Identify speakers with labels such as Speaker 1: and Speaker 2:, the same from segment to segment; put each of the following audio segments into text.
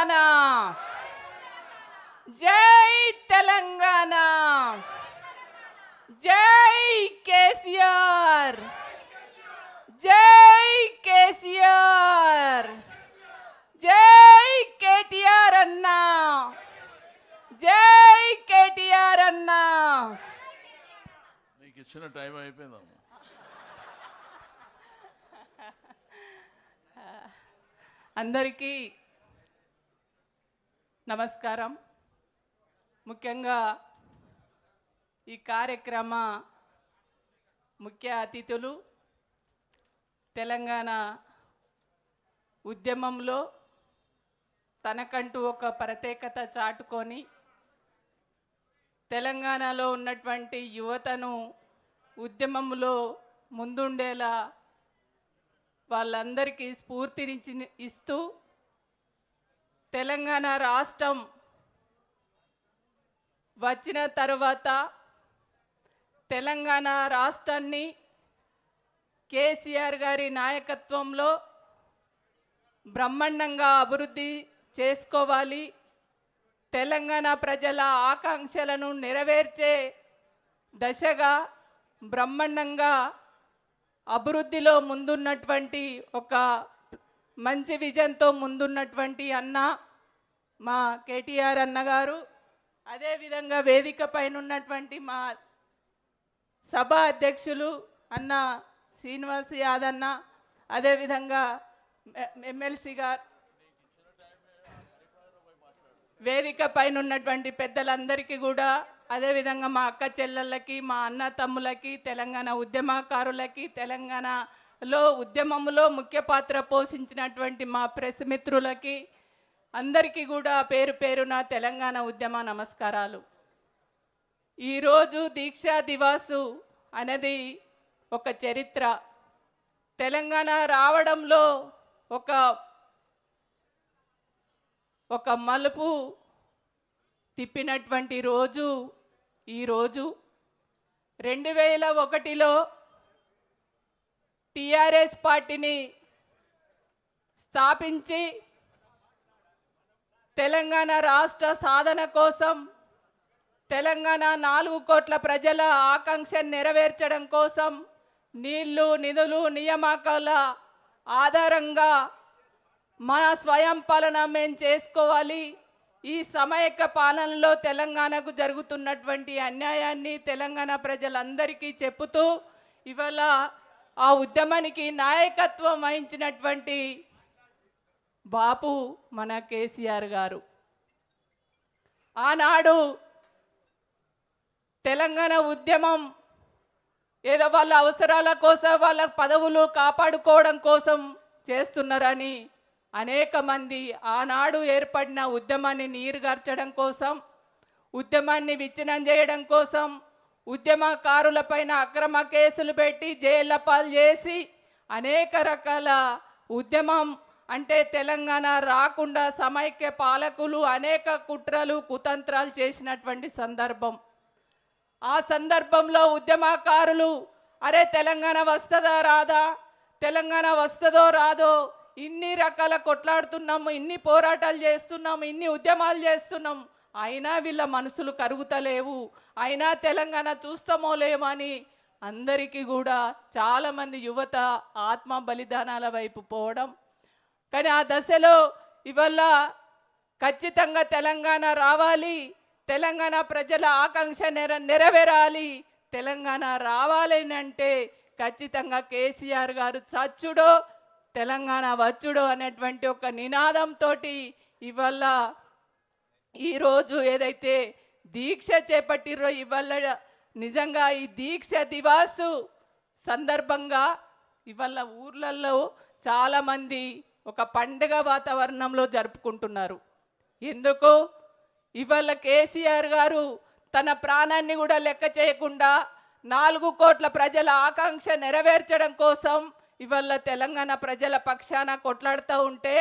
Speaker 1: తెలంగాణ, జై తెలంగాణ, జై కేసీఆర్, జై కేసీఆర్, జై కేటీఆర్ అన్న, జై కేటీఆర్ అన్న.
Speaker 2: నీకు ఇచ్చిన టైం అయిపోయిందమ్మా.
Speaker 1: అందరికీ నమస్కారం. ముఖ్యంగా ఈ కార్యక్రమ ముఖ్య అతిథులు తెలంగాణ ఉద్యమంలో తనకంటూ ఒక ప్రత్యేకత చాటుకొని తెలంగాణలో ఉన్నటువంటి యువతను ఉద్యమంలో ముందుండేలా వాళ్ళందరికీ స్ఫూర్తినిచ్చి ఇస్తూ తెలంగాణ రాష్ట్రం వచ్చిన తర్వాత తెలంగాణ రాష్ట్రాన్ని కేసీఆర్ గారి నాయకత్వంలో బ్రహ్మాండంగా అభివృద్ధి చేసుకోవాలి, తెలంగాణ ప్రజల ఆకాంక్షలను నెరవేర్చే దశగా బ్రహ్మాండంగా అభివృద్ధిలో ముందున్నటువంటి ఒక మంచి విజన్తో ముందున్నటువంటి అన్న మా కేటీఆర్ అన్నగారు, అదేవిధంగా వేదిక పైన ఉన్నటువంటి మా సభ అధ్యక్షులు అన్న శ్రీనివాస్ యాదన్న, అదేవిధంగా ఎమ్మెల్సీ గారు, వేదిక పైన ఉన్నటువంటి పెద్దలందరికీ కూడా, అదేవిధంగా మా అక్క చెల్లెళ్ళకి, మా అన్న తమ్ములకి, తెలంగాణ ఉద్యమకారులకి, తెలంగాణలో ఉద్యమంలో ముఖ్య పాత్ర పోషించినటువంటి మా ప్రెస్ మిత్రులకి అందరికీ కూడా పేరు పేరున తెలంగాణ ఉద్యమ నమస్కారాలు. ఈరోజు దీక్షా దివాసు అనేది ఒక చరిత్ర. తెలంగాణ రావడంలో ఒక మలుపు తిప్పినటువంటి రోజు ఈరోజు. 2001లో టీఆర్ఎస్ పార్టీని స్థాపించి తెలంగాణ రాష్ట్ర సాధన కోసం, తెలంగాణ 4 కోట్ల ప్రజల ఆకాంక్ష నెరవేర్చడం కోసం నీళ్లు, నిధులు, నియామకాల ఆధారంగా మన స్వయం పాలన మేము చేసుకోవాలి, ఈ సమైక్య పాలనలో తెలంగాణకు జరుగుతున్నటువంటి అన్యాయాన్ని తెలంగాణ ప్రజలందరికీ చెప్పుతూ ఇవాళ ఆ ఉద్యమానికి నాయకత్వం వహించినటువంటి బాపు మన కేసీఆర్ గారు. ఆనాడు తెలంగాణ ఉద్యమం ఏదో వాళ్ళ అవసరాల కోసం, వాళ్ళ పదవులు కాపాడుకోవడం కోసం చేస్తున్నారని అనేక మంది ఆనాడు ఏర్పడిన ఉద్యమాన్ని నీరుగార్చడం కోసం, ఉద్యమాన్ని విచ్ఛిన్నం చేయడం కోసం, ఉద్యమకారులపైన అక్రమ కేసులు పెట్టి జైళ్ళ పాలు చేసి అనేక రకాల ఉద్యమం అంటే తెలంగాణ రాకుండా సమైక్య పాలకులు అనేక కుట్రలు కుతంత్రాలు చేసినటువంటి సందర్భం. ఆ సందర్భంలో ఉద్యమకారులు అరే తెలంగాణ వస్తుందా రాదా, తెలంగాణ వస్తుందో రాదో, ఇన్ని రకాల కొట్లాడుతున్నాము, ఇన్ని పోరాటాలు చేస్తున్నాము, ఇన్ని ఉద్యమాలు చేస్తున్నాం, అయినా వీళ్ళ మనసులు కరుగుతలేవు, అయినా తెలంగాణ చూస్తామో లేమని అందరికీ కూడా చాలామంది యువత ఆత్మ బలిదానాల వైపు పోవడం. కానీ ఆ దశలో ఇవాళ ఖచ్చితంగా తెలంగాణ రావాలి, తెలంగాణ ప్రజల ఆకాంక్ష నెరవేరాలి, తెలంగాణ రావాలి అంటే ఖచ్చితంగా కేసీఆర్ గారు చచ్చుడో తెలంగాణ వచ్చుడో అనేటువంటి ఒక నినాదంతో ఇవాళ ఈరోజు ఏదైతే దీక్ష చేపట్టిరో ఇవాళ నిజంగా ఈ దీక్ష దివాసు సందర్భంగా ఇవాళ ఊర్లలో చాలామంది ఒక పండుగ వాతావరణంలో జరుపుకుంటున్నారు. ఎందుకు? ఇవాళ కేసీఆర్ గారు తన ప్రాణాన్ని కూడా లెక్క చేయకుండా 4 కోట్ల ప్రజల ఆకాంక్ష నెరవేర్చడం కోసం ఇవాళ తెలంగాణ ప్రజల పక్షాన కొట్లాడుతూ ఉంటే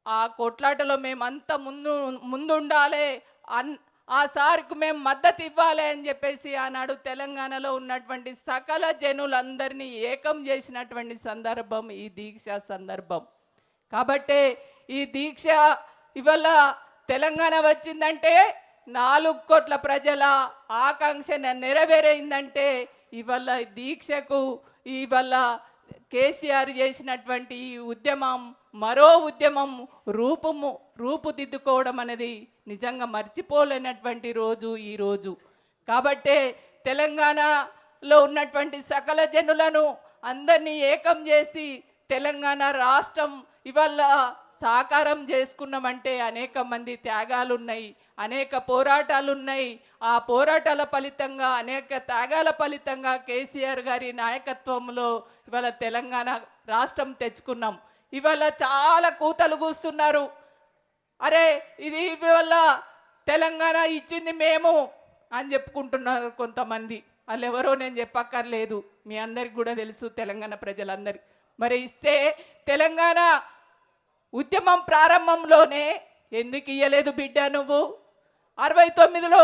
Speaker 1: ఆ కొట్లాటలో మేమంతా ముందుండాలి, ఆ సార్కు మేము మద్దతు ఇవ్వాలి అని చెప్పేసి ఆనాడు తెలంగాణలో ఉన్నటువంటి సకల జనులందరినీ ఏకం చేసినటువంటి సందర్భం ఈ దీక్ష సందర్భం. కాబట్టే ఈ దీక్ష ఇవాళ తెలంగాణ వచ్చిందంటే 4 కోట్ల ప్రజల ఆకాంక్ష నెరవేరైందంటే ఇవాళ దీక్షకు ఇవాళ కేసీఆర్ చేసినటువంటి ఈ ఉద్యమం మరో ఉద్యమం రూపుదిద్దుకోవడం అనేది నిజంగా మర్చిపోలేనటువంటి రోజు ఈరోజు. కాబట్టే తెలంగాణలో ఉన్నటువంటి సకల జనులను అందరినీ ఏకం చేసి తెలంగాణ రాష్ట్రం ఇవాళ సాకారం చేసుకున్నామంటే అనేక మంది త్యాగాలు ఉన్నాయి, అనేక పోరాటాలు ఉన్నాయి. ఆ పోరాటాల ఫలితంగా అనేక త్యాగాల ఫలితంగా కేసీఆర్ గారి నాయకత్వంలో ఇవాళ తెలంగాణ రాష్ట్రం తెచ్చుకున్నాం. ఇవాళ చాలా కూతలు కూస్తున్నారు, అరే ఇది ఇవాళ తెలంగాణ ఇచ్చింది మేము అని చెప్పుకుంటున్నారు కొంతమంది. వాళ్ళు ఎవరో నేను చెప్పక్కర్లేదు, మీ అందరికి కూడా తెలుసు, తెలంగాణ ప్రజలందరికీ. మరి ఇస్తే తెలంగాణ ఉద్యమం ప్రారంభంలోనే ఎందుకు ఇయ్యలేదు బిడ్డ నువ్వు? 69లో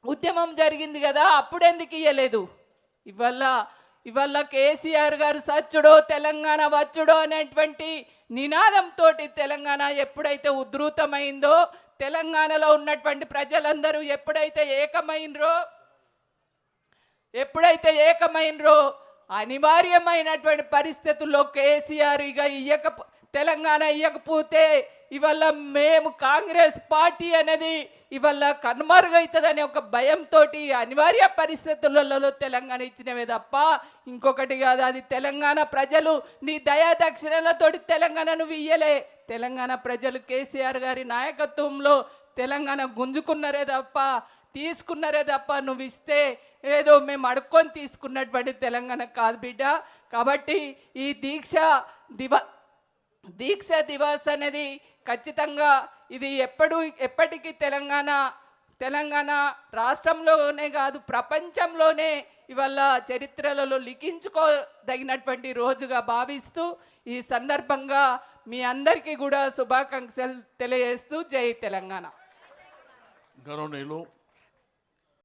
Speaker 1: ఉద్యమం జరిగింది కదా, అప్పుడెందుకు ఇయ్యలేదు? ఇవాళ కేసీఆర్ గారు సచ్చుడో తెలంగాణ వచ్చుడో అనేటువంటి నినాదంతో తెలంగాణ ఎప్పుడైతే ఉధృతమైందో, తెలంగాణలో ఉన్నటువంటి ప్రజలందరూ ఎప్పుడైతే ఏకమైనరో అనివార్యమైనటువంటి పరిస్థితుల్లో కేసీఆర్ ఇక తెలంగాణ ఇవ్వకపోతే ఇవాళ మేము కాంగ్రెస్ పార్టీ అనేది ఇవాళ కనుమరుగవుతుందనే ఒక భయంతో అనివార్య పరిస్థితులలో తెలంగాణ ఇచ్చినవే తప్ప ఇంకొకటి కాదు. అది తెలంగాణ ప్రజలు నీ దయాదక్షిణలతోటి తెలంగాణ నువ్వు ఇయ్యలే. తెలంగాణ ప్రజలు కేసీఆర్ గారి నాయకత్వంలో తెలంగాణ గుంజుకున్నారే తప్ప తీసుకున్నారే తప్ప నువ్వు ఇస్తే ఏదో మేము అడుక్కొని తీసుకున్నటువంటి తెలంగాణ కాదు బిడ్డ. కాబట్టి ఈ దీక్ష దివాస్ అనేది ఖచ్చితంగా ఇది ఎప్పటికీ తెలంగాణ రాష్ట్రంలోనే కాదు ప్రపంచంలోనే ఇవాళ చరిత్రలలో లిఖించుకోదగినటువంటి రోజుగా భావిస్తూ ఈ సందర్భంగా మీ అందరికీ కూడా శుభాకాంక్షలు తెలియజేస్తూ జై తెలంగాణ.
Speaker 2: గౌరవనీయులు